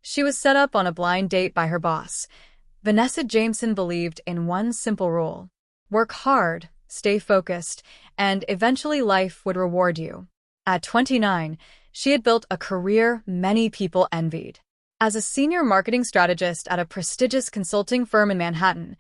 She was set up on a blind date by her boss. Vanessa Jameson believed in one simple rule: work hard, stay focused, and eventually life would reward you. At 29, she had built a career many people envied. As a senior marketing strategist at a prestigious consulting firm in Manhattan,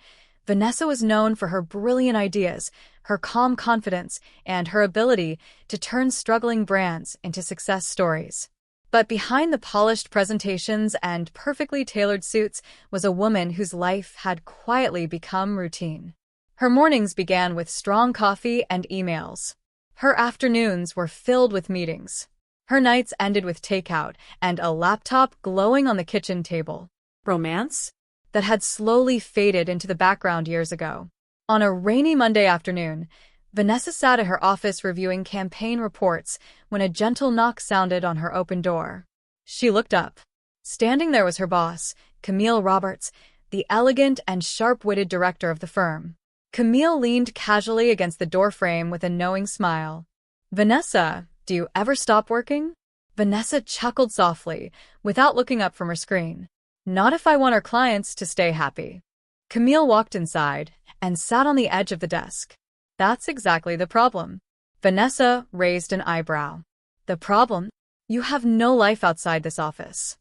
Vanessa was known for her brilliant ideas, her calm confidence, and her ability to turn struggling brands into success stories. But behind the polished presentations and perfectly tailored suits was a woman whose life had quietly become routine. Her mornings began with strong coffee and emails. Her afternoons were filled with meetings. Her nights ended with takeout and a laptop glowing on the kitchen table. Romance? That had slowly faded into the background years ago. On a rainy Monday afternoon, Vanessa sat at her office reviewing campaign reports when a gentle knock sounded on her open door. She looked up. Standing there was her boss, Camille Roberts, the elegant and sharp-witted director of the firm. Camille leaned casually against the doorframe with a knowing smile. "Vanessa, do you ever stop working?" Vanessa chuckled softly, without looking up from her screen. "Not if I want our clients to stay happy." Camille walked inside and sat on the edge of the desk. "That's exactly the problem." Vanessa raised an eyebrow. "The problem? You have no life outside this office."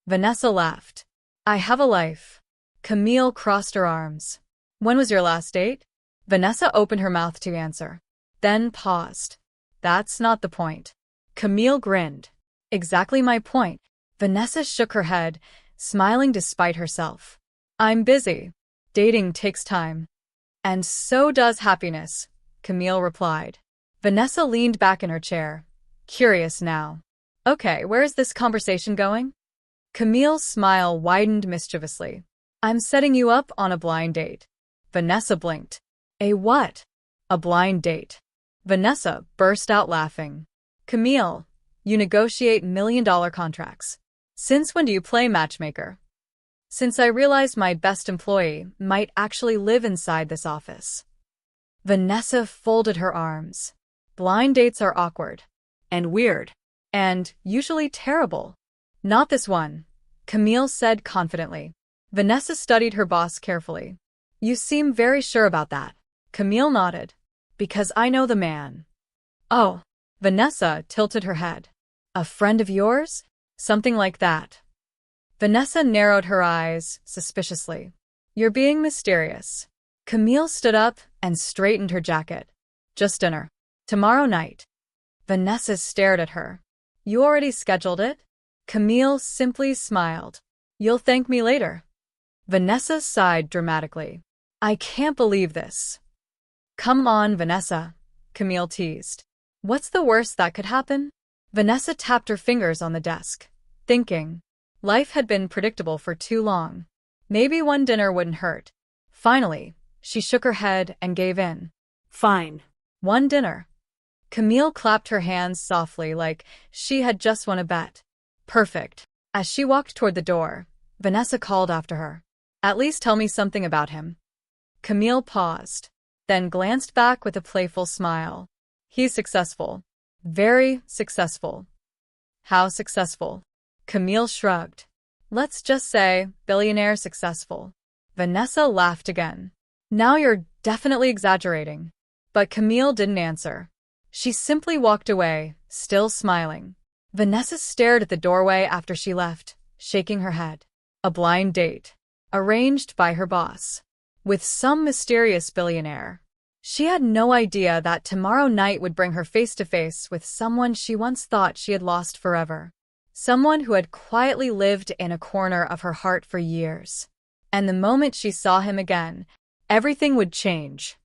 Vanessa laughed. "I have a life." Camille crossed her arms. "When was your last date?" Vanessa opened her mouth to answer, then paused. "That's not the point." Camille grinned. "Exactly my point." Vanessa shook her head, smiling despite herself. "I'm busy. Dating takes time." "And so does happiness," Camille replied. Vanessa leaned back in her chair, curious now. "Okay, where is this conversation going?" Camille's smile widened mischievously. "I'm setting you up on a blind date." Vanessa blinked. "A what?" "A blind date." Vanessa burst out laughing. "Camille, you negotiate million-dollar contracts. Since when do you play matchmaker?" "Since I realized my best employee might actually live inside this office." Vanessa folded her arms. "Blind dates are awkward. And weird. And usually terrible." "Not this one," Camille said confidently. Vanessa studied her boss carefully. "You seem very sure about that." Camille nodded. "Because I know the man." "Oh." Vanessa tilted her head. "A friend of yours?" "Something like that." Vanessa narrowed her eyes suspiciously. "You're being mysterious." Camille stood up and straightened her jacket. "Just dinner. Tomorrow night." Vanessa stared at her. "You already scheduled it?" Camille simply smiled. "You'll thank me later." Vanessa sighed dramatically. "I can't believe this." "Come on, Vanessa," Camille teased. "What's the worst that could happen?" Vanessa tapped her fingers on the desk, thinking. Life had been predictable for too long. Maybe one dinner wouldn't hurt. Finally, she shook her head and gave in. "Fine. One dinner." Camille clapped her hands softly like she had just won a bet. "Perfect." As she walked toward the door, Vanessa called after her. "At least tell me something about him." Camille paused, then glanced back with a playful smile. "He's successful. Very successful." "How successful?" Camille shrugged. "Let's just say, billionaire successful." Vanessa laughed again. "Now you're definitely exaggerating." But Camille didn't answer. She simply walked away, still smiling. Vanessa stared at the doorway after she left, shaking her head. A blind date. Arranged by her boss. With some mysterious billionaire. She had no idea that tomorrow night would bring her face to face with someone she once thought she had lost forever. Someone who had quietly lived in a corner of her heart for years. And the moment she saw him again, everything would change.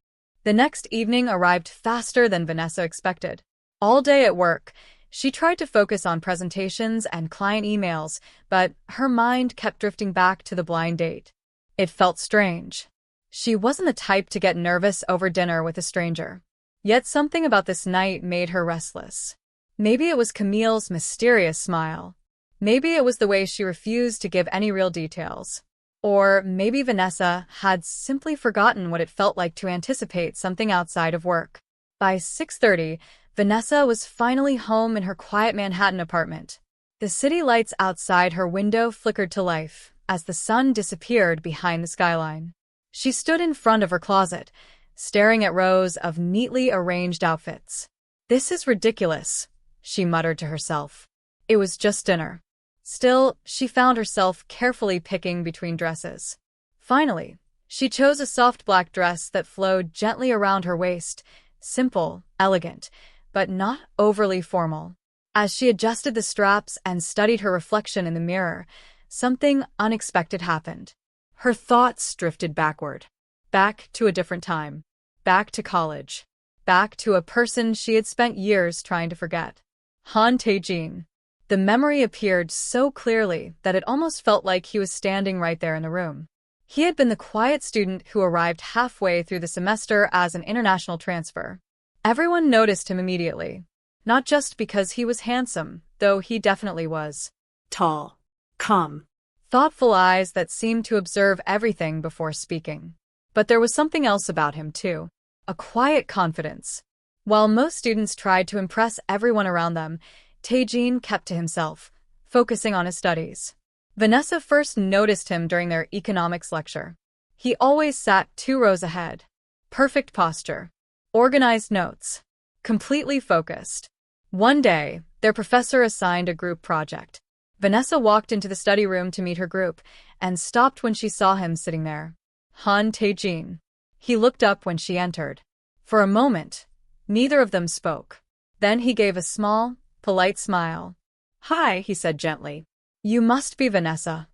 The next evening arrived faster than Vanessa expected. All day at work, she tried to focus on presentations and client emails, but her mind kept drifting back to the blind date. It felt strange. She wasn't the type to get nervous over dinner with a stranger. Yet something about this night made her restless. Maybe it was Camille's mysterious smile. Maybe it was the way she refused to give any real details. Or maybe Vanessa had simply forgotten what it felt like to anticipate something outside of work. By 6:30, Vanessa was finally home in her quiet Manhattan apartment. The city lights outside her window flickered to life as the sun disappeared behind the skyline. She stood in front of her closet, staring at rows of neatly arranged outfits. "This is ridiculous," she muttered to herself. It was just dinner. Still, she found herself carefully picking between dresses. Finally, she chose a soft black dress that flowed gently around her waist, simple, elegant, but not overly formal. As she adjusted the straps and studied her reflection in the mirror, something unexpected happened. Her thoughts drifted backward. Back to a different time. Back to college. Back to a person she had spent years trying to forget. Han Tae-jin. The memory appeared so clearly that it almost felt like he was standing right there in the room. He had been the quiet student who arrived halfway through the semester as an international transfer. Everyone noticed him immediately. Not just because he was handsome, though he definitely was. Tall. Calm. Thoughtful eyes that seemed to observe everything before speaking. But there was something else about him, too. A quiet confidence. While most students tried to impress everyone around them, Tae-jin kept to himself, focusing on his studies. Vanessa first noticed him during their economics lecture. He always sat 2 rows ahead. Perfect posture. Organized notes. Completely focused. One day, their professor assigned a group project. Vanessa walked into the study room to meet her group and stopped when she saw him sitting there. Han Tae-jin. He looked up when she entered. For a moment, neither of them spoke. Then he gave a small, polite smile. "Hi," he said gently. "You must be Vanessa."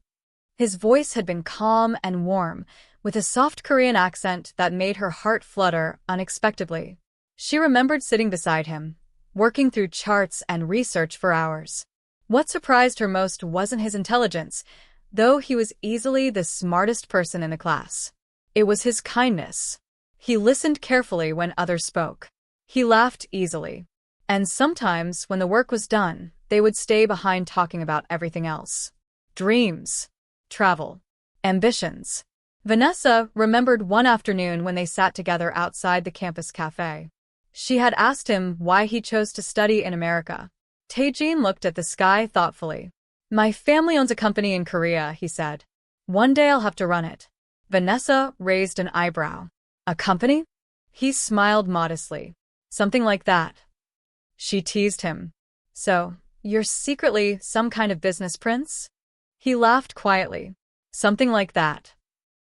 His voice had been calm and warm, with a soft Korean accent that made her heart flutter unexpectedly. She remembered sitting beside him, working through charts and research for hours. What surprised her most wasn't his intelligence, though he was easily the smartest person in the class. It was his kindness. He listened carefully when others spoke. He laughed easily. And sometimes, when the work was done, they would stay behind talking about everything else. Dreams. Travel. Ambitions. Vanessa remembered one afternoon when they sat together outside the campus cafe. She had asked him why he chose to study in America. Tae-jin looked at the sky thoughtfully. "My family owns a company in Korea," he said. "One day I'll have to run it." Vanessa raised an eyebrow. "A company?" He smiled modestly. "Something like that." She teased him. "So, you're secretly some kind of business prince?" He laughed quietly. "Something like that."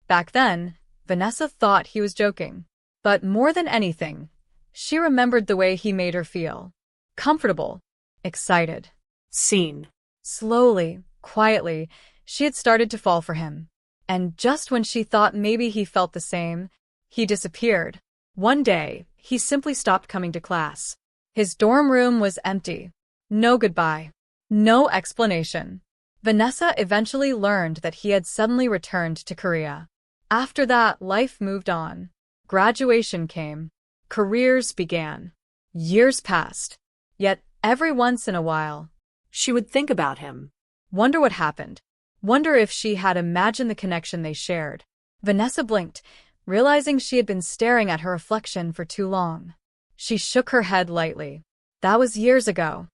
Back then, Vanessa thought he was joking. But more than anything, she remembered the way he made her feel. Comfortable. Excited. Seen. Slowly, quietly, she had started to fall for him. And just when she thought maybe he felt the same, he disappeared. One day, he simply stopped coming to class. His dorm room was empty. No goodbye. No explanation. Vanessa eventually learned that he had suddenly returned to Korea. After that, life moved on. Graduation came. Careers began. Years passed. Yet, every once in a while, she would think about him. Wonder what happened. Wonder if she had imagined the connection they shared. Vanessa blinked, realizing she had been staring at her reflection for too long. She shook her head lightly. That was years ago.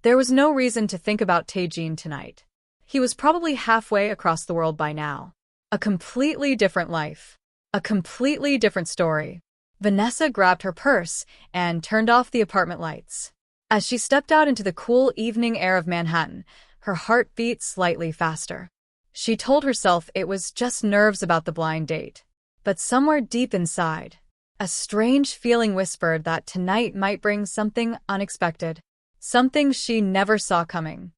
There was no reason to think about Tae-jin tonight. He was probably halfway across the world by now. A completely different life. A completely different story. Vanessa grabbed her purse and turned off the apartment lights. As she stepped out into the cool evening air of Manhattan, her heart beat slightly faster. She told herself it was just nerves about the blind date. But somewhere deep inside, a strange feeling whispered that tonight might bring something unexpected. Something she never saw coming.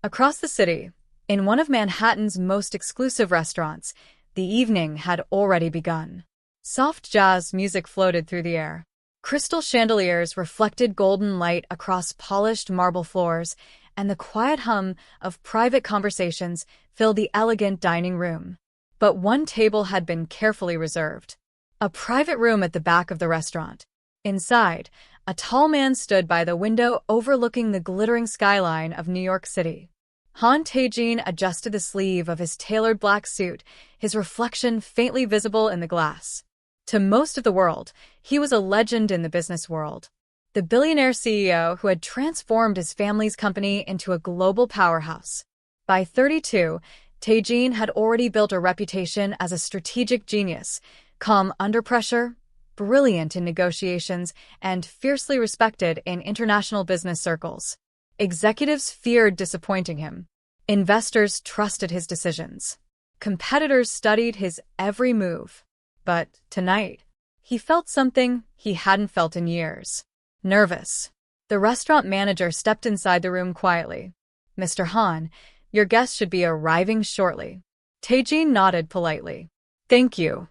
Across the city, in one of Manhattan's most exclusive restaurants, the evening had already begun. Soft jazz music floated through the air. Crystal chandeliers reflected golden light across polished marble floors, and the quiet hum of private conversations filled the elegant dining room. But one table had been carefully reserved. A private room at the back of the restaurant. Inside, a tall man stood by the window overlooking the glittering skyline of New York City. Han Tae-jin adjusted the sleeve of his tailored black suit, his reflection faintly visible in the glass. To most of the world, he was a legend in the business world. the billionaire CEO who had transformed his family's company into a global powerhouse. By 32, Tae-jin had already built a reputation as a strategic genius, calm under pressure, brilliant in negotiations, and fiercely respected in international business circles. Executives feared disappointing him. Investors trusted his decisions. Competitors studied his every move. But tonight, he felt something he hadn't felt in years. Nervous. The restaurant manager stepped inside the room quietly. "Mr. Han, your guest should be arriving shortly." Tae-jin nodded politely. "Thank you."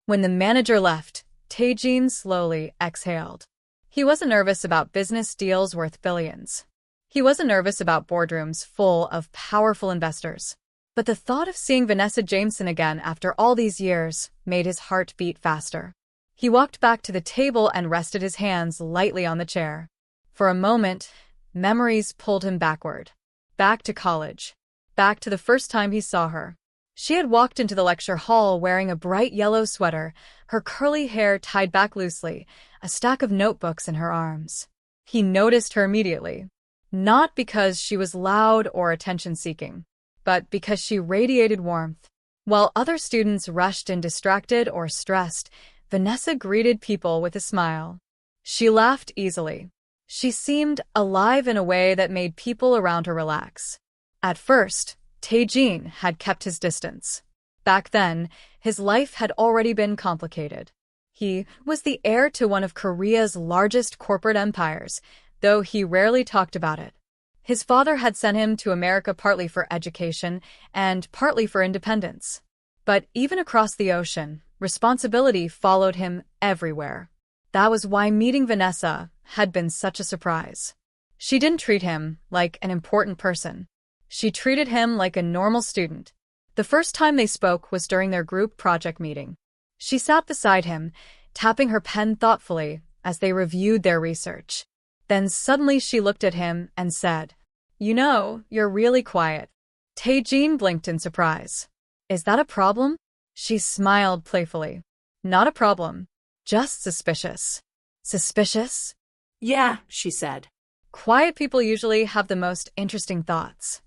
When the manager left, Tae-jin slowly exhaled. He wasn't nervous about business deals worth billions. He wasn't nervous about boardrooms full of powerful investors. But the thought of seeing Vanessa Jameson again after all these years made his heart beat faster. He walked back to the table and rested his hands lightly on the chair. For a moment, memories pulled him backward. Back to college. Back to the first time he saw her. She had walked into the lecture hall wearing a bright yellow sweater, her curly hair tied back loosely, a stack of notebooks in her arms. He noticed her immediately. Not because she was loud or attention-seeking, but because she radiated warmth. While other students rushed in distracted or stressed, Vanessa greeted people with a smile. She laughed easily. She seemed alive in a way that made people around her relax. At first, Tae-jin had kept his distance. Back then, his life had already been complicated. He was the heir to one of Korea's largest corporate empires, though he rarely talked about it. His father had sent him to America partly for education and partly for independence. But even across the ocean, responsibility followed him everywhere. That was why meeting Vanessa had been such a surprise. She didn't treat him like an important person. She treated him like a normal student. The first time they spoke was during their group project meeting. She sat beside him, tapping her pen thoughtfully as they reviewed their research. Then suddenly she looked at him and said, "You know, you're really quiet." Tae-jin blinked in surprise. "Is that a problem?" She smiled playfully. "Not a problem. Just suspicious." "Suspicious?" "Yeah," she said. "Quiet people usually have the most interesting thoughts."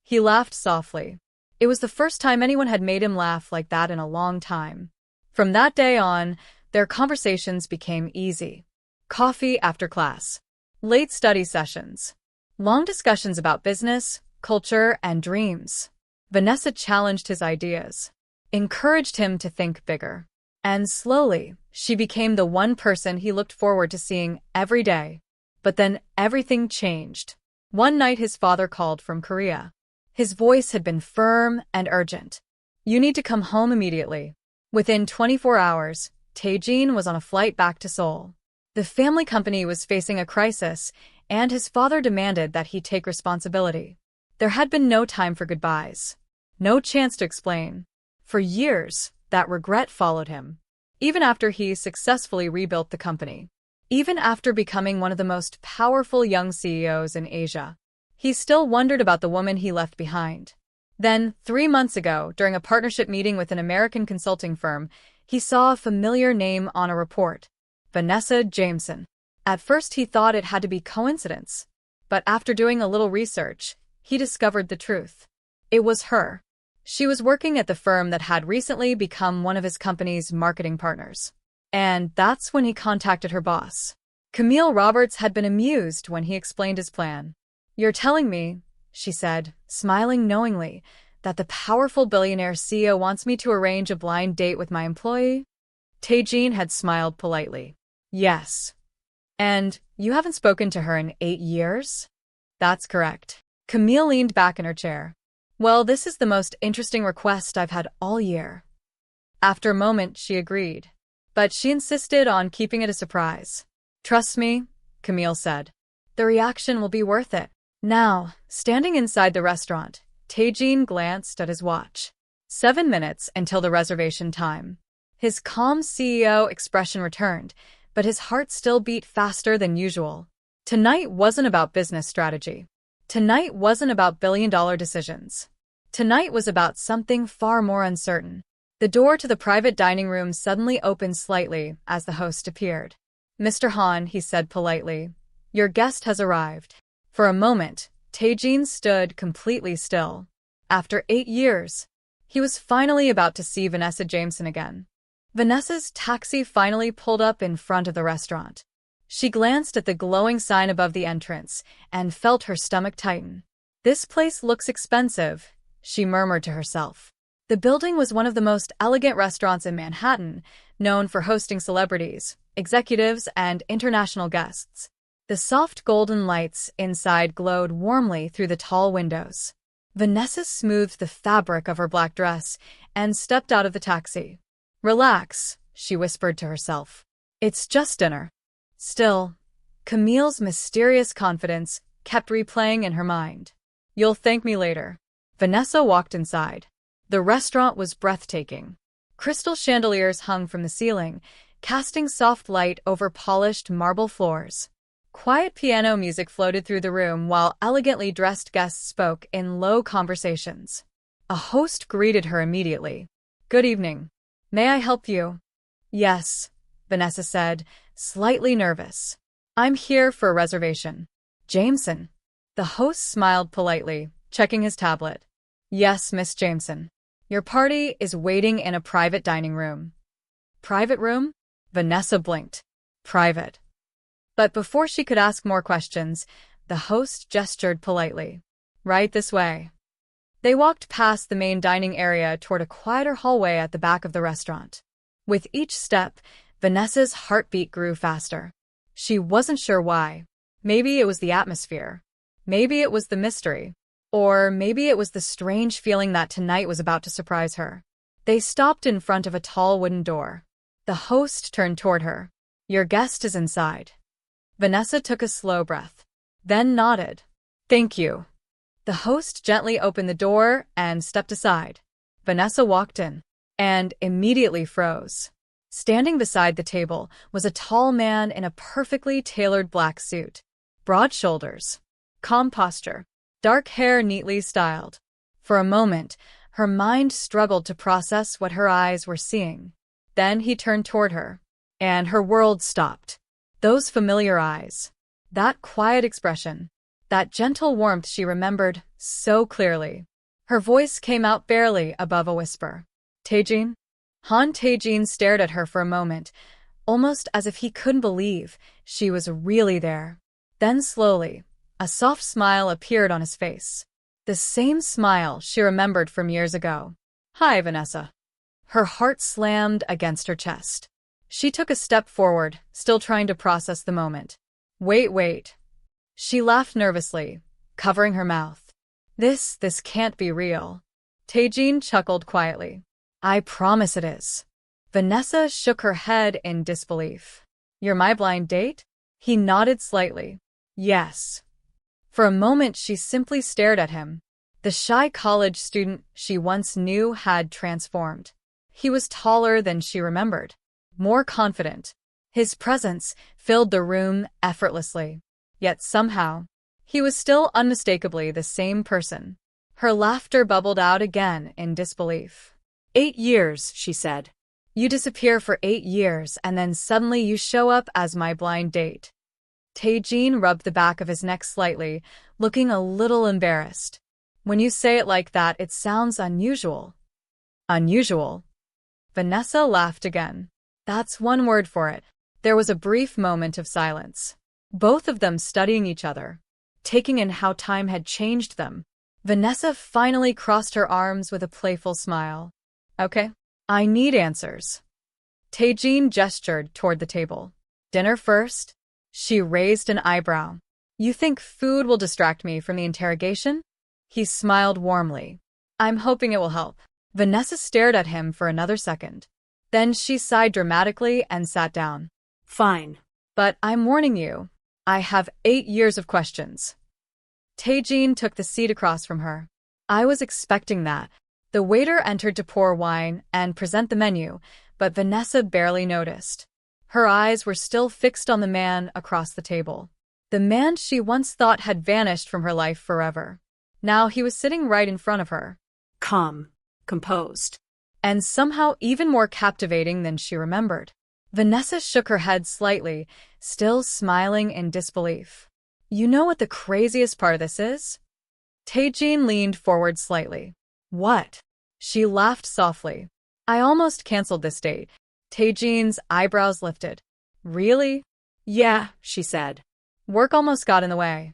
He laughed softly. It was the first time anyone had made him laugh like that in a long time. From that day on, their conversations became easy. Coffee after class. Late study sessions. Long discussions about business, culture, and dreams. Vanessa challenged his ideas, encouraged him to think bigger. And slowly, she became the one person he looked forward to seeing every day. But then everything changed. One night his father called from Korea. His voice had been firm and urgent. "You need to come home immediately." Within 24 hours, Tae-jin was on a flight back to Seoul. The family company was facing a crisis, and his father demanded that he take responsibility. There had been no time for goodbyes. No chance to explain. For years, that regret followed him. Even after he successfully rebuilt the company. Even after becoming one of the most powerful young CEOs in Asia. He still wondered about the woman he left behind. Then, 3 months ago, during a partnership meeting with an American consulting firm, he saw a familiar name on a report. Vanessa Jameson. At first he thought it had to be coincidence. But after doing a little research, he discovered the truth. It was her. She was working at the firm that had recently become one of his company's marketing partners. And that's when he contacted her boss. Camille Roberts had been amused when he explained his plan. "You're telling me," she said, smiling knowingly, "that the powerful billionaire CEO wants me to arrange a blind date with my employee?" Tae-jin had smiled politely. "Yes." "And you haven't spoken to her in 8 years?" "That's correct." Camille leaned back in her chair. "Well, this is the most interesting request I've had all year." After a moment, she agreed. But she insisted on keeping it a surprise. "Trust me," Camille said. "The reaction will be worth it." Now, standing inside the restaurant, Tae-jin glanced at his watch. 7 minutes until the reservation time. His calm CEO expression returned, but his heart still beat faster than usual. Tonight wasn't about business strategy. Tonight wasn't about billion-dollar decisions. Tonight was about something far more uncertain. The door to the private dining room suddenly opened slightly as the host appeared. Mr. Han, he said politely, your guest has arrived. For a moment, Tae-jin stood completely still. After 8 years, he was finally about to see Vanessa Jameson again. Vanessa's taxi finally pulled up in front of the restaurant. She glanced at the glowing sign above the entrance and felt her stomach tighten. This place looks expensive, she murmured to herself. The building was one of the most elegant restaurants in Manhattan, known for hosting celebrities, executives, and international guests. The soft golden lights inside glowed warmly through the tall windows. Vanessa smoothed the fabric of her black dress and stepped out of the taxi. Relax, she whispered to herself. It's just dinner. Still, Camille's mysterious confidence kept replaying in her mind. You'll thank me later. Vanessa walked inside. The restaurant was breathtaking. Crystal chandeliers hung from the ceiling, casting soft light over polished marble floors. Quiet piano music floated through the room while elegantly dressed guests spoke in low conversations. A host greeted her immediately. Good evening. May I help you? Yes, Vanessa said, slightly nervous. I'm here for a reservation. Jameson. The host smiled politely, checking his tablet. Yes, Miss Jameson. Your party is waiting in a private dining room. Private room? Vanessa blinked. Private. But before she could ask more questions, the host gestured politely. Right this way. They walked past the main dining area toward a quieter hallway at the back of the restaurant. With each step, Vanessa's heartbeat grew faster. She wasn't sure why. Maybe it was the atmosphere. Maybe it was the mystery. Or maybe it was the strange feeling that tonight was about to surprise her. They stopped in front of a tall wooden door. The host turned toward her. Your guest is inside. Vanessa took a slow breath, then nodded. Thank you. The host gently opened the door and stepped aside. Vanessa walked in and immediately froze. Standing beside the table was a tall man in a perfectly tailored black suit. Broad shoulders, calm posture, dark hair neatly styled. For a moment, her mind struggled to process what her eyes were seeing. Then he turned toward her, and her world stopped. Those familiar eyes, that quiet expression, that gentle warmth she remembered so clearly. Her voice came out barely above a whisper. Tae-jin? Han Tae-jin stared at her for a moment, almost as if he couldn't believe she was really there. Then slowly, a soft smile appeared on his face. The same smile she remembered from years ago. Hi, Vanessa. Her heart slammed against her chest. She took a step forward, still trying to process the moment. Wait. She laughed nervously, covering her mouth. This can't be real. Tae-jin chuckled quietly. I promise it is. Vanessa shook her head in disbelief. You're my blind date? He nodded slightly. Yes. For a moment she simply stared at him. The shy college student she once knew had transformed. He was taller than she remembered, more confident. His presence filled the room effortlessly. Yet somehow, he was still unmistakably the same person. Her laughter bubbled out again in disbelief. 8 years, she said. You disappear for 8 years and then suddenly you show up as my blind date. Tae-jin rubbed the back of his neck slightly, looking a little embarrassed. When you say it like that, it sounds unusual. Unusual? Vanessa laughed again. That's one word for it. There was a brief moment of silence. Both of them studying each other, taking in how time had changed them. Vanessa finally crossed her arms with a playful smile. Okay, I need answers. Tae-jin gestured toward the table. Dinner first? She raised an eyebrow. You think food will distract me from the interrogation? He smiled warmly. I'm hoping it will help. Vanessa stared at him for another second. Then she sighed dramatically and sat down. Fine. But I'm warning you, I have 8 years of questions. Tae-jin took the seat across from her. I was expecting that. The waiter entered to pour wine and present the menu, but Vanessa barely noticed. Her eyes were still fixed on the man across the table. The man she once thought had vanished from her life forever. Now he was sitting right in front of her. Calm, composed. And somehow even more captivating than she remembered. Vanessa shook her head slightly, still smiling in disbelief. You know what the craziest part of this is? Tae-jin leaned forward slightly. What? She laughed softly. I almost canceled this date. Tae-jin's eyebrows lifted. Really? Yeah, she said. Work almost got in the way.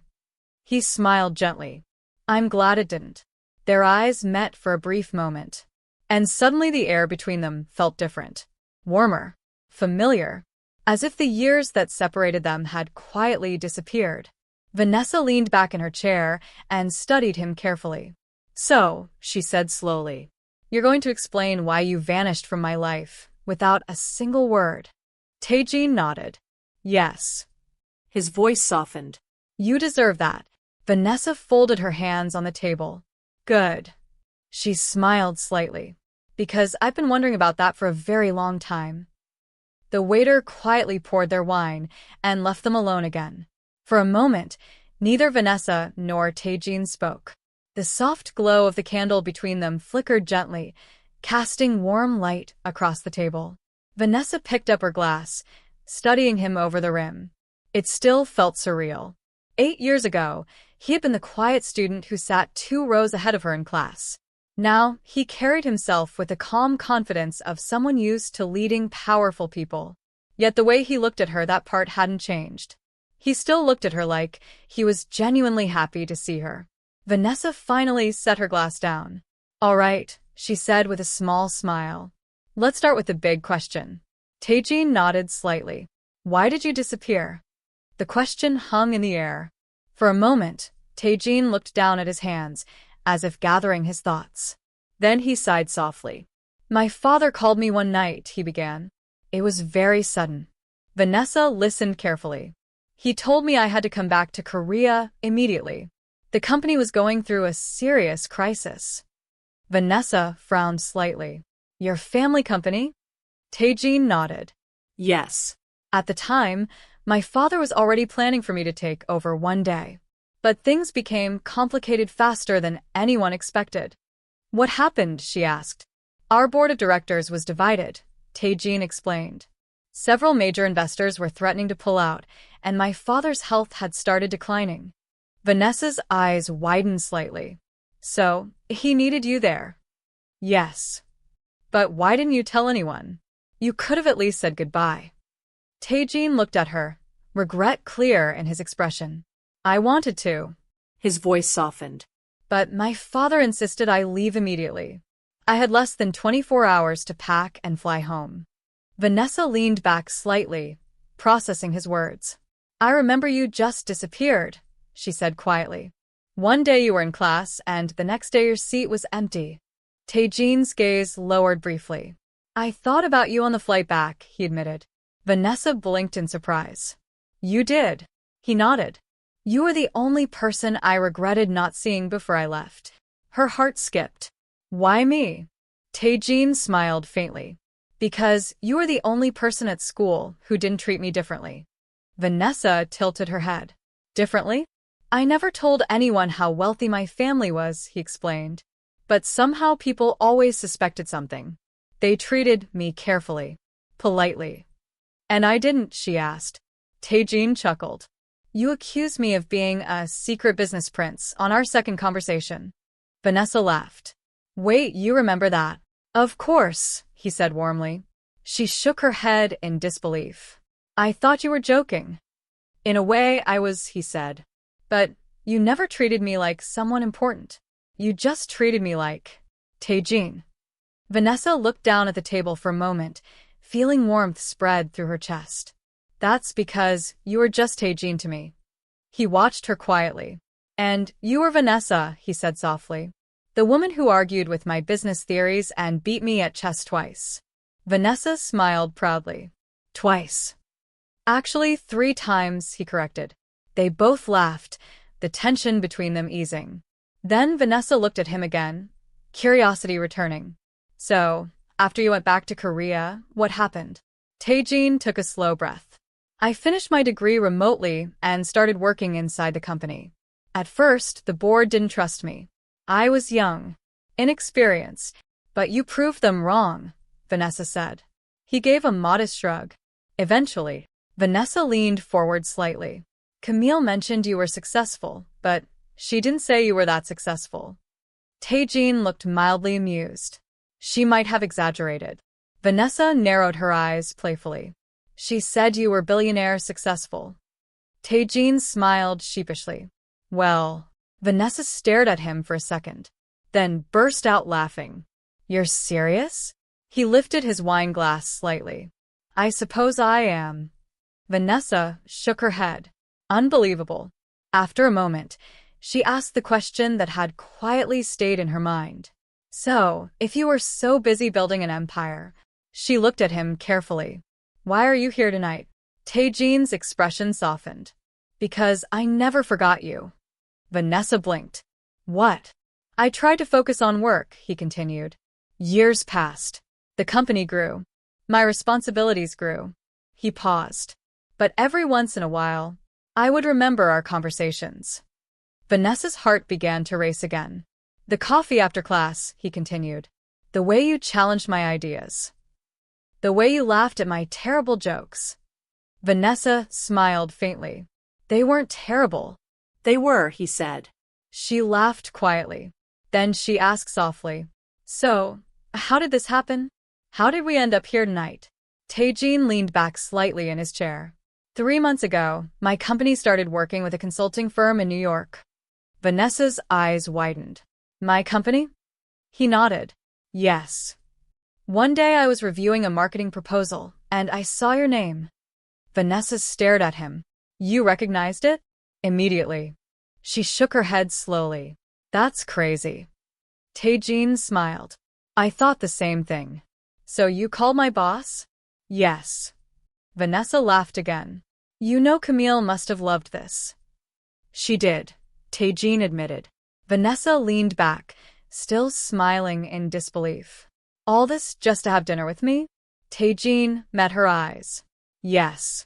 He smiled gently. I'm glad it didn't. Their eyes met for a brief moment. And suddenly the air between them felt different. Warmer. Familiar. As if the years that separated them had quietly disappeared. Vanessa leaned back in her chair and studied him carefully. So, she said slowly, you're going to explain why you vanished from my life, without a single word. Tae-jin nodded. Yes. His voice softened. You deserve that. Vanessa folded her hands on the table. Good. She smiled slightly. Because I've been wondering about that for a very long time. The waiter quietly poured their wine and left them alone again. For a moment, neither Vanessa nor Tae-jin spoke. The soft glow of the candle between them flickered gently, casting warm light across the table. Vanessa picked up her glass, studying him over the rim. It still felt surreal. 8 years ago, he had been the quiet student who sat 2 rows ahead of her in class. Now, he carried himself with the calm confidence of someone used to leading powerful people. Yet the way he looked at her, that part hadn't changed. He still looked at her like he was genuinely happy to see her. Vanessa finally set her glass down. All right, she said with a small smile. Let's start with the big question. Tae-jin nodded slightly. Why did you disappear? The question hung in the air. For a moment, Tae-jin looked down at his hands, as if gathering his thoughts. Then he sighed softly. My father called me one night, he began. It was very sudden. Vanessa listened carefully. He told me I had to come back to Korea immediately. The company was going through a serious crisis. Vanessa frowned slightly. Your family company? Tae-jin nodded. Yes. At the time, my father was already planning for me to take over one day. But things became complicated faster than anyone expected. What happened? She asked. Our board of directors was divided, Tae-jin explained. Several major investors were threatening to pull out, and my father's health had started declining. Vanessa's eyes widened slightly. So, he needed you there? Yes. But why didn't you tell anyone? You could have at least said goodbye. Tae-jin looked at her, regret clear in his expression. I wanted to. His voice softened. But my father insisted I leave immediately. I had less than 24 hours to pack and fly home. Vanessa leaned back slightly, processing his words. I remember you just disappeared, she said quietly. One day you were in class, and the next day your seat was empty. Tae-jin's gaze lowered briefly. I thought about you on the flight back, he admitted. Vanessa blinked in surprise. You did. He nodded. You were the only person I regretted not seeing before I left. Her heart skipped. Why me? Tae-jin smiled faintly. Because you were the only person at school who didn't treat me differently. Vanessa tilted her head. Differently? I never told anyone how wealthy my family was, he explained. But somehow people always suspected something. They treated me carefully, politely. And I didn't, she asked. Tae-jin chuckled. You accused me of being a secret business prince on our second conversation. Vanessa laughed. Wait, you remember that? Of course, he said warmly. She shook her head in disbelief. I thought you were joking. In a way, I was, he said. But you never treated me like someone important. You just treated me like Tae-jin. Vanessa looked down at the table for a moment, feeling warmth spread through her chest. That's because you were just Tae-jin to me. He watched her quietly. And you were Vanessa, he said softly. The woman who argued with my business theories and beat me at chess twice. Vanessa smiled proudly. Twice. Actually, 3 times, he corrected. They both laughed, the tension between them easing. Then Vanessa looked at him again, curiosity returning. So, after you went back to Korea, what happened? Tae-jin took a slow breath. I finished my degree remotely and started working inside the company. At first, the board didn't trust me. I was young, inexperienced, but you proved them wrong, Vanessa said. He gave a modest shrug. Eventually, Vanessa leaned forward slightly. Camille mentioned you were successful, but she didn't say you were that successful. Tae-jin looked mildly amused. She might have exaggerated. Vanessa narrowed her eyes playfully. She said you were billionaire successful. Tae-jin smiled sheepishly. Well, Vanessa stared at him for a second, then burst out laughing. You're serious? He lifted his wine glass slightly. I suppose I am. Vanessa shook her head. Unbelievable. After a moment, she asked the question that had quietly stayed in her mind. So, if you were so busy building an empire, she looked at him carefully. Why are you here tonight? Tae-jin's expression softened. Because I never forgot you. Vanessa blinked. What? I tried to focus on work, he continued. Years passed. The company grew. My responsibilities grew. He paused. But every once in a while, I would remember our conversations. Vanessa's heart began to race again. The coffee after class, he continued. The way you challenged my ideas. The way you laughed at my terrible jokes. Vanessa smiled faintly. They weren't terrible. They were, he said. She laughed quietly. Then she asked softly, So, how did this happen? How did we end up here tonight? Tae-jin leaned back slightly in his chair. 3 months ago, my company started working with a consulting firm in New York. Vanessa's eyes widened. My company? He nodded. Yes. One day I was reviewing a marketing proposal, and I saw your name. Vanessa stared at him. You recognized it? Immediately. She shook her head slowly. That's crazy. Tae-jin smiled. I thought the same thing. So you called my boss? Yes. Vanessa laughed again. You know Camille must have loved this. She did, Tae-jin admitted. Vanessa leaned back, still smiling in disbelief. All this just to have dinner with me? Tae-jin met her eyes. Yes.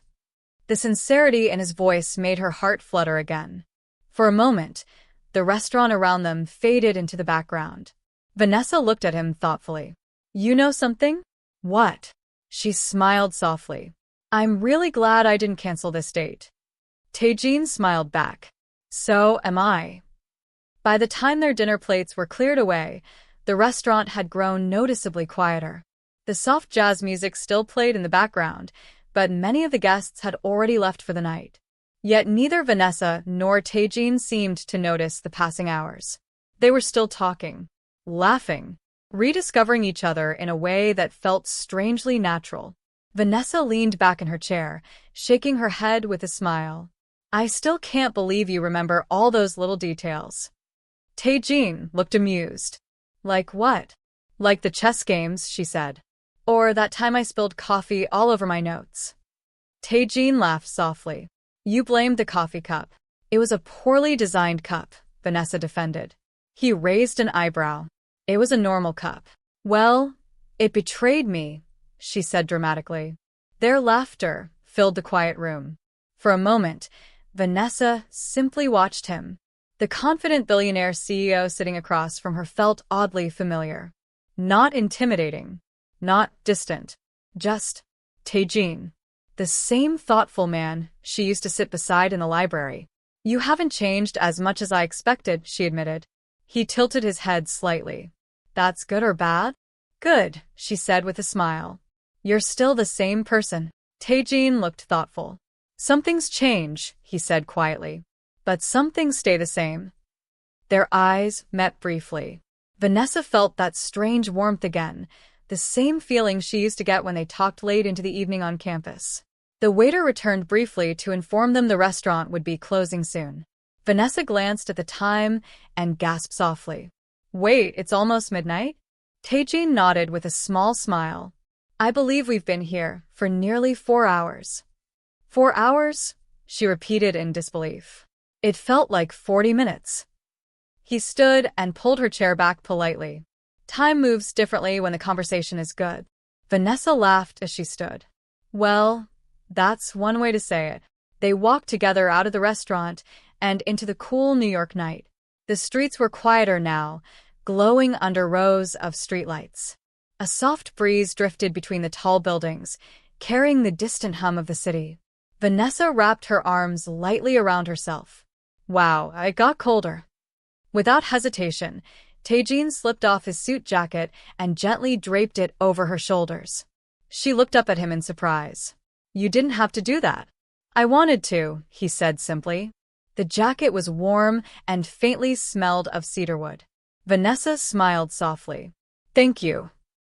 The sincerity in his voice made her heart flutter again. For a moment, the restaurant around them faded into the background. Vanessa looked at him thoughtfully. You know something? What? She smiled softly. I'm really glad I didn't cancel this date. Tae-jin smiled back. So am I. By the time their dinner plates were cleared away, the restaurant had grown noticeably quieter. The soft jazz music still played in the background, but many of the guests had already left for the night. Yet neither Vanessa nor Tae-jin seemed to notice the passing hours. They were still talking, laughing, rediscovering each other in a way that felt strangely natural. Vanessa leaned back in her chair, shaking her head with a smile. I still can't believe you remember all those little details. Tae-jin looked amused. Like what? Like the chess games, she said. Or that time I spilled coffee all over my notes. Tae-jin laughed softly. You blamed the coffee cup. It was a poorly designed cup, Vanessa defended. He raised an eyebrow. It was a normal cup. Well, it betrayed me, she said dramatically. Their laughter filled the quiet room. For a moment, Vanessa simply watched him. The confident billionaire CEO sitting across from her felt oddly familiar. Not intimidating. Not distant. Just Tae-jin. The same thoughtful man she used to sit beside in the library. You haven't changed as much as I expected, she admitted. He tilted his head slightly. That's good or bad? Good, she said with a smile. You're still the same person. Tae-jin looked thoughtful. Some things change, he said quietly. But some things stay the same. Their eyes met briefly. Vanessa felt that strange warmth again, the same feeling she used to get when they talked late into the evening on campus. The waiter returned briefly to inform them the restaurant would be closing soon. Vanessa glanced at the time and gasped softly. Wait, it's almost midnight? Tae-jin nodded with a small smile. I believe we've been here for nearly 4 hours. 4 hours? She repeated in disbelief. It felt like 40 minutes. He stood and pulled her chair back politely. Time moves differently when the conversation is good. Vanessa laughed as she stood. Well, that's one way to say it. They walked together out of the restaurant and into the cool New York night. The streets were quieter now, glowing under rows of streetlights. A soft breeze drifted between the tall buildings, carrying the distant hum of the city. Vanessa wrapped her arms lightly around herself. Wow, it got colder. Without hesitation, Tae-jin slipped off his suit jacket and gently draped it over her shoulders. She looked up at him in surprise. You didn't have to do that. I wanted to, he said simply. The jacket was warm and faintly smelled of cedarwood. Vanessa smiled softly. Thank you.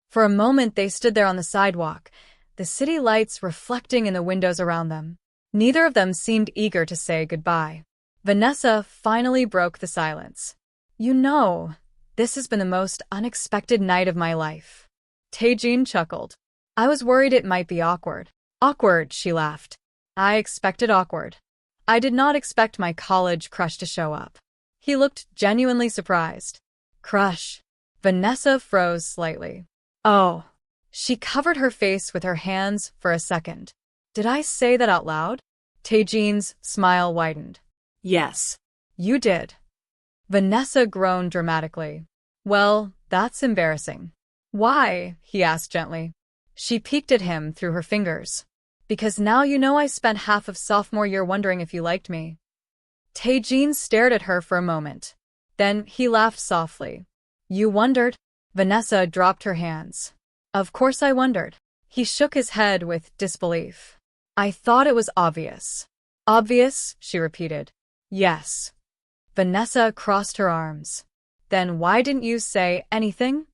For a moment they stood there on the sidewalk, the city lights reflecting in the windows around them. Neither of them seemed eager to say goodbye. Vanessa finally broke the silence. You know, this has been the most unexpected night of my life. Tae-jin chuckled. I was worried it might be awkward. Awkward, she laughed. I expected awkward. I did not expect my college crush to show up. He looked genuinely surprised. Crush. Vanessa froze slightly. Oh. She covered her face with her hands for a second. Did I say that out loud? Tae-jin's smile widened. Yes. You did. Vanessa groaned dramatically. Well, that's embarrassing. Why? He asked gently. She peeked at him through her fingers. Because now you know I spent half of sophomore year wondering if you liked me. Tae-jin stared at her for a moment. Then he laughed softly. You wondered? Vanessa dropped her hands. Of course I wondered. He shook his head with disbelief. I thought it was obvious. Obvious? She repeated. Yes. Vanessa crossed her arms. Then why didn't you say anything?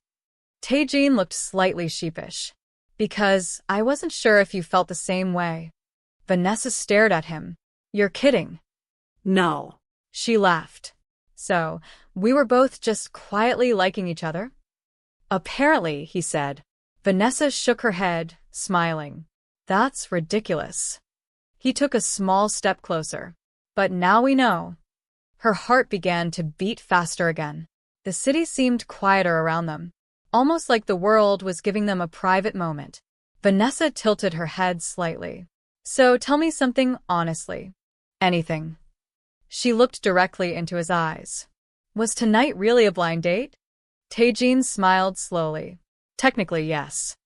Tae-jin looked slightly sheepish. Because I wasn't sure if you felt the same way. Vanessa stared at him. You're kidding. No. She laughed. So, we were both just quietly liking each other? Apparently, he said. Vanessa shook her head, smiling. That's ridiculous. He took a small step closer. But now we know. Her heart began to beat faster again. The city seemed quieter around them, almost like the world was giving them a private moment. Vanessa tilted her head slightly. So tell me something honestly. Anything. She looked directly into his eyes. Was tonight really a blind date? Tae-jin smiled slowly. Technically, yes.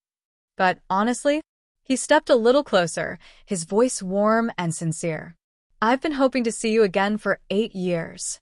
But honestly? He stepped a little closer, his voice warm and sincere. I've been hoping to see you again for 8 years.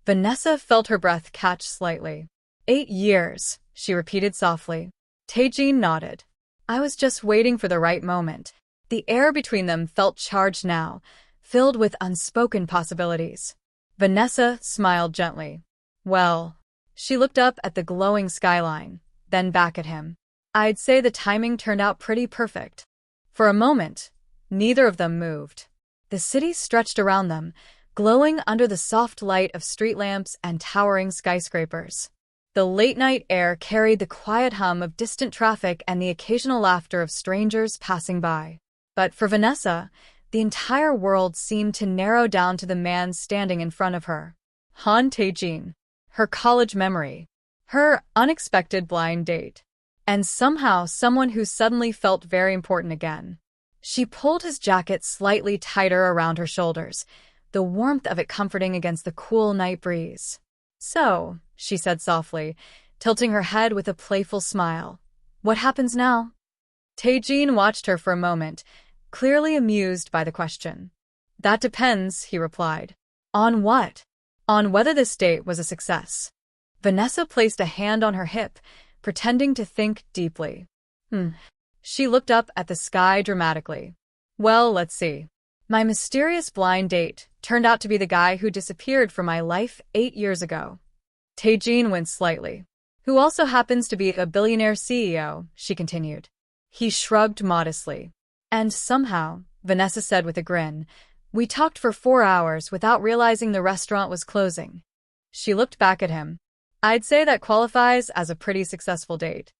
Vanessa felt her breath catch slightly. 8 years, she repeated softly. Tae-jin nodded. I was just waiting for the right moment. The air between them felt charged now, filled with unspoken possibilities. Vanessa smiled gently. Well, she looked up at the glowing skyline, then back at him. I'd say the timing turned out pretty perfect. For a moment, neither of them moved. The city stretched around them, glowing under the soft light of street lamps and towering skyscrapers. The late-night air carried the quiet hum of distant traffic and the occasional laughter of strangers passing by. But for Vanessa, the entire world seemed to narrow down to the man standing in front of her. Han Tae-jin. Her college memory. Her unexpected blind date. And somehow someone who suddenly felt very important again. She pulled his jacket slightly tighter around her shoulders, the warmth of it comforting against the cool night breeze. So, she said softly, tilting her head with a playful smile. What happens now? Tae-jin watched her for a moment, clearly amused by the question. That depends, he replied. On what? On whether this date was a success. Vanessa placed a hand on her hip, pretending to think deeply. She looked up at the sky dramatically. Well, let's see. My mysterious blind date turned out to be the guy who disappeared from my life 8 years ago. Tae-jin winced slightly. Who also happens to be a billionaire CEO, she continued. He shrugged modestly. And somehow, Vanessa said with a grin, we talked for 4 hours without realizing the restaurant was closing. She looked back at him. I'd say that qualifies as a pretty successful date.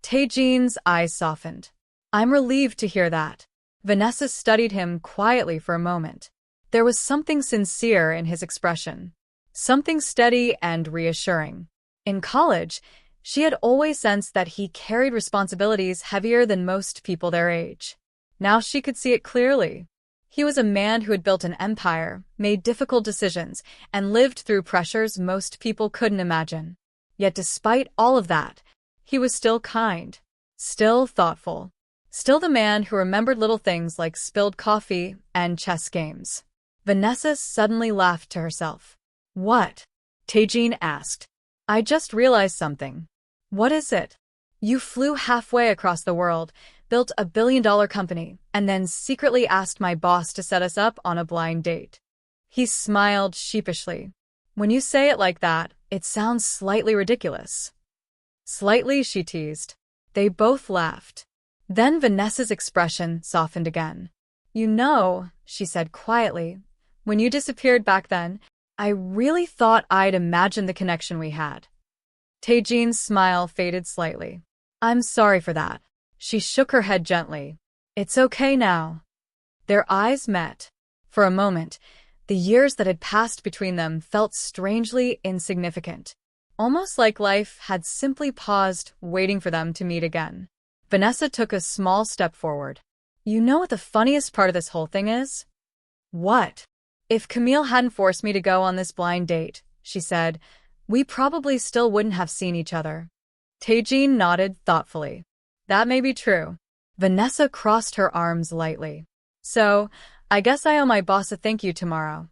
Tae-jin's eyes softened. I'm relieved to hear that. Vanessa studied him quietly for a moment. There was something sincere in his expression. Something steady and reassuring. In college, she had always sensed that he carried responsibilities heavier than most people their age. Now she could see it clearly. He was a man who had built an empire, made difficult decisions, and lived through pressures most people couldn't imagine. Yet despite all of that, he was still kind, still thoughtful, Still the man who remembered little things like spilled coffee and chess games. Vanessa suddenly laughed to herself. What? Tae-jin asked. I just realized something. What is it? You flew halfway across the world, built a billion-dollar company, and then secretly asked my boss to set us up on a blind date. He smiled sheepishly. When you say it like that, it sounds slightly ridiculous. Slightly, she teased. They both laughed. Then Vanessa's expression softened again. You know, she said quietly, when you disappeared back then, I really thought I'd imagined the connection we had. Tae-jin's smile faded slightly. I'm sorry for that. She shook her head gently. It's okay now. Their eyes met. For a moment, the years that had passed between them felt strangely insignificant, almost like life had simply paused, waiting for them to meet again. Vanessa took a small step forward. You know what the funniest part of this whole thing is? What? If Camille hadn't forced me to go on this blind date, she said, we probably still wouldn't have seen each other. Tae-jin nodded thoughtfully. That may be true. Vanessa crossed her arms lightly. So, I guess I owe my boss a thank you tomorrow.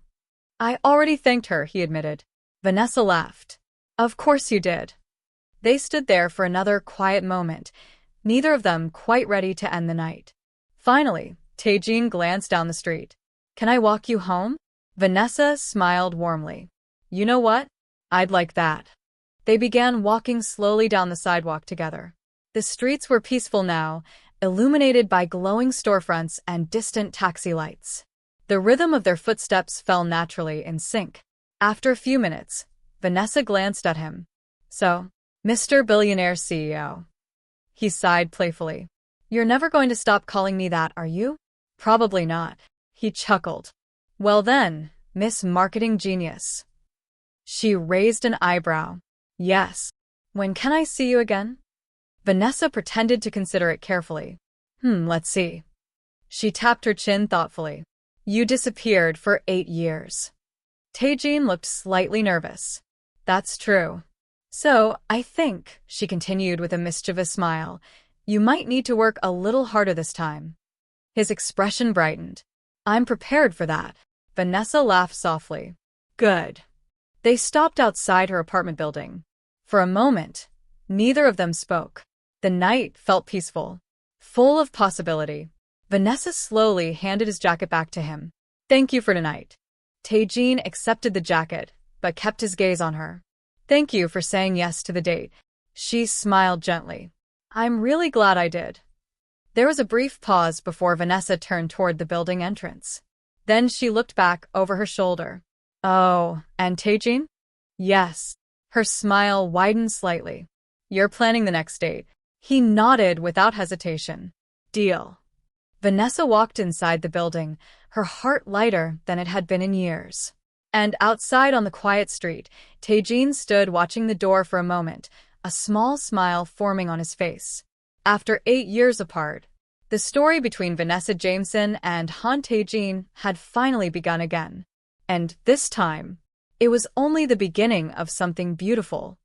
I already thanked her, he admitted. Vanessa laughed. Of course you did. They stood there for another quiet moment, neither of them quite ready to end the night. Finally, Tae-jin glanced down the street. Can I walk you home? Vanessa smiled warmly. You know what? I'd like that. They began walking slowly down the sidewalk together. The streets were peaceful now, illuminated by glowing storefronts and distant taxi lights. The rhythm of their footsteps fell naturally in sync. After a few minutes, Vanessa glanced at him. So, Mr. Billionaire CEO. He sighed playfully. You're never going to stop calling me that, are you? Probably not. He chuckled. Well then, Miss Marketing Genius. She raised an eyebrow. Yes. When can I see you again? Vanessa pretended to consider it carefully. Let's see. She tapped her chin thoughtfully. You disappeared for 8 years. Tae-jin looked slightly nervous. That's true. So, I think, she continued with a mischievous smile, you might need to work a little harder this time. His expression brightened. I'm prepared for that. Vanessa laughed softly. Good. They stopped outside her apartment building. For a moment, neither of them spoke. The night felt peaceful, full of possibility. Vanessa slowly handed his jacket back to him. Thank you for tonight. Tae-jin accepted the jacket, but kept his gaze on her. Thank you for saying yes to the date. She smiled gently. I'm really glad I did. There was a brief pause before Vanessa turned toward the building entrance. Then she looked back over her shoulder. Oh, and Tae-jin? Yes. Her smile widened slightly. You're planning the next date. He nodded without hesitation. Deal. Vanessa walked inside the building, her heart lighter than it had been in years. And outside on the quiet street, Tae-jin stood watching the door for a moment, a small smile forming on his face. After 8 years apart, the story between Vanessa Jameson and Han Tae-jin had finally begun again. And this time, it was only the beginning of something beautiful.